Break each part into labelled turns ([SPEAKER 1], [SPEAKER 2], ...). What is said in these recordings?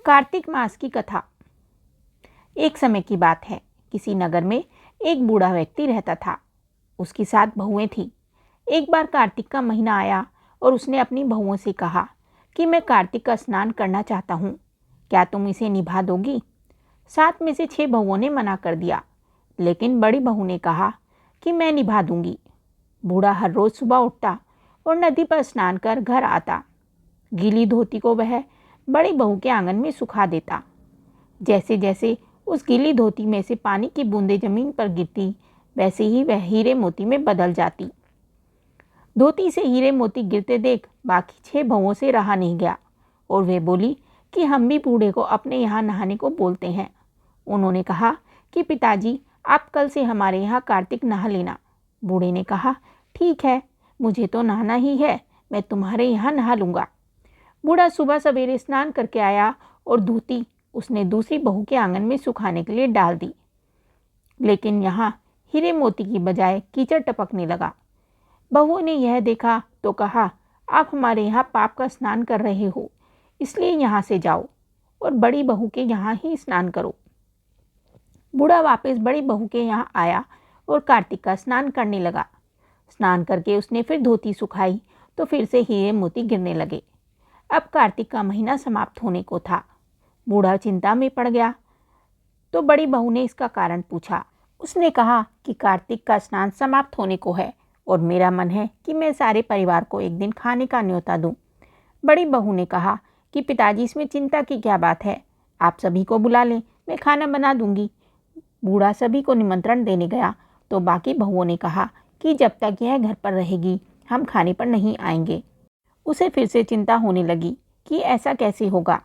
[SPEAKER 1] कार्तिक मास की कथा। एक समय की बात है, किसी नगर में एक बूढ़ा व्यक्ति रहता था। उसकी 7 बहुएं थीं। एक बार कार्तिक का महीना आया और उसने अपनी बहुओं से कहा कि मैं कार्तिक का स्नान करना चाहता हूँ, क्या तुम इसे निभा दोगी? 7 में से 6 बहुओं ने मना कर दिया, लेकिन बड़ी बहू ने कहा कि मैं निभा दूंगी। बूढ़ा हर रोज सुबह उठता और नदी पर स्नान कर घर आता। गीली धोती को वह बड़ी बहू के आंगन में सुखा देता। जैसे जैसे उस गीली धोती में से पानी की बूंदें जमीन पर गिरती, वैसे ही वह हीरे मोती में बदल जाती। धोती से हीरे मोती गिरते देख बाकी 6 बहुओं से रहा नहीं गया और वे बोली कि हम भी बूढ़े को अपने यहाँ नहाने को बोलते हैं। उन्होंने कहा कि पिताजी, आप कल से हमारे यहाँ कार्तिक नहा लेना। बूढ़े ने कहा, ठीक है, मुझे तो नहाना ही है, मैं तुम्हारे यहाँ नहा लूँगा। बूढ़ा सुबह सवेरे स्नान करके आया और धोती उसने दूसरी बहू के आंगन में सुखाने के लिए डाल दी, लेकिन यहाँ हीरे मोती की बजाय कीचड़ टपकने लगा। बहू ने यह देखा तो कहा, आप हमारे यहाँ पाप का स्नान कर रहे हो, इसलिए यहाँ से जाओ और बड़ी बहू के यहाँ ही स्नान करो। बूढ़ा वापस बड़ी बहू के यहाँ आया और कार्तिक का स्नान करने लगा। स्नान करके उसने फिर धोती सुखाई तो फिर से हीरे मोती गिरने लगे। अब कार्तिक का महीना समाप्त होने को था। बूढ़ा चिंता में पड़ गया तो बड़ी बहू ने इसका कारण पूछा। उसने कहा कि कार्तिक का स्नान समाप्त होने को है और मेरा मन है कि मैं सारे परिवार को एक दिन खाने का न्योता दूं। बड़ी बहू ने कहा कि पिताजी, इसमें चिंता की क्या बात है, आप सभी को बुला लें, मैं खाना बना दूंगी। बूढ़ा सभी को निमंत्रण देने गया तो बाकी बहुओं ने कहा कि जब तक यह घर पर रहेगी हम खाने पर नहीं आएंगे। उसे फिर से चिंता होने लगी कि ऐसा कैसे होगा।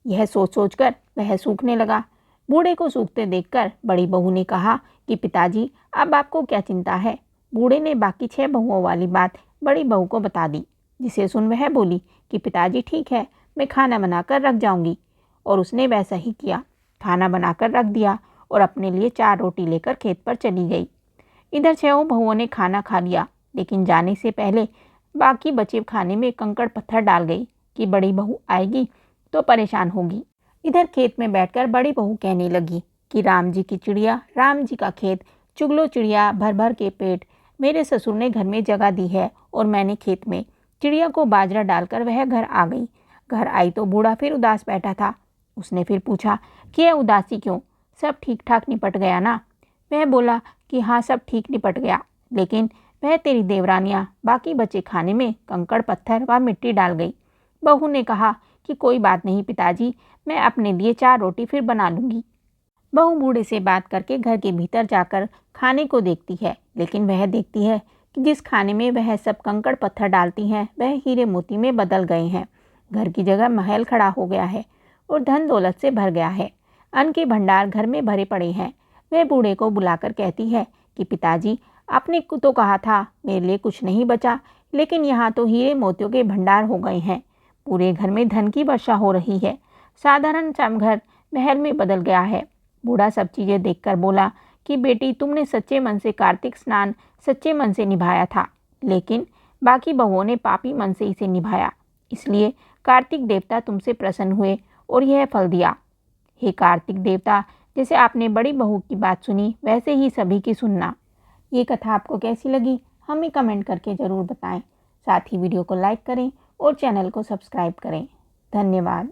[SPEAKER 1] यह सोच सोचकर वह सूखने लगा। बूढ़े को सूखते देखकर बड़ी बहू ने कहा कि पिताजी, अब आपको क्या चिंता है? बूढ़े ने बाकी 6 बहुओं वाली बात बड़ी बहू को बता दी, जिसे सुन वह बोली कि पिताजी ठीक है, मैं खाना बनाकर रख जाऊंगी। और उसने वैसा ही किया। खाना बनाकर रख दिया और अपने लिए 4 रोटी लेकर खेत पर चली गई। इधर 6 बहुओं ने खाना खा लिया, लेकिन जाने से पहले बाकी बचे खाने में कंकड़ पत्थर डाल गई कि बड़ी बहू आएगी तो परेशान होगी। इधर खेत में बैठकर बड़ी बहू कहने लगी कि राम जी की चिड़िया, राम जी का खेत, चुगलो चिड़िया भर भर के पेट, मेरे ससुर ने घर में जगह दी है और मैंने खेत में चिड़िया को बाजरा डालकर वह घर आ गई। घर आई तो बूढ़ा फिर उदास बैठा था। उसने फिर पूछा कि यह उदासी क्यों, सब ठीक ठाक निपट गया ना? वह बोला कि हाँ, सब ठीक निपट गया, लेकिन वह तेरी देवरानियाँ बाकी बचे खाने में कंकड़ पत्थर व मिट्टी डाल गई। बहू ने कहा कि कोई बात नहीं पिताजी, मैं अपने लिए 4 रोटी फिर बना लूँगी। बहू बूढ़े से बात करके घर के भीतर जाकर खाने को देखती है, लेकिन वह देखती है कि जिस खाने में वह सब कंकड़ पत्थर डालती हैं वह हीरे मोती में बदल गए हैं। घर की जगह महल खड़ा हो गया है और धन दौलत से भर गया है। अन्न के भंडार घर में भरे पड़े हैं। वह बूढ़े को बुलाकर कहती है कि पिताजी, आपने तो कहा था मेरे लिए कुछ नहीं बचा, लेकिन यहाँ तो हीरे मोतियों के भंडार हो गए हैं। पूरे घर में धन की वर्षा हो रही है। साधारण सा घर महल में बदल गया है। बूढ़ा सब चीज़ें देखकर बोला कि बेटी, तुमने सच्चे मन से कार्तिक स्नान सच्चे मन से निभाया था, लेकिन बाकी बहुओं ने पापी मन से इसे निभाया, इसलिए कार्तिक देवता तुमसे प्रसन्न हुए और यह फल दिया। हे कार्तिक देवता, जैसे आपने बड़ी बहू की बात सुनी वैसे ही सभी की सुनना। ये कथा आपको कैसी लगी हमें कमेंट करके ज़रूर बताएं। साथ ही वीडियो को लाइक करें और चैनल को सब्सक्राइब करें। धन्यवाद।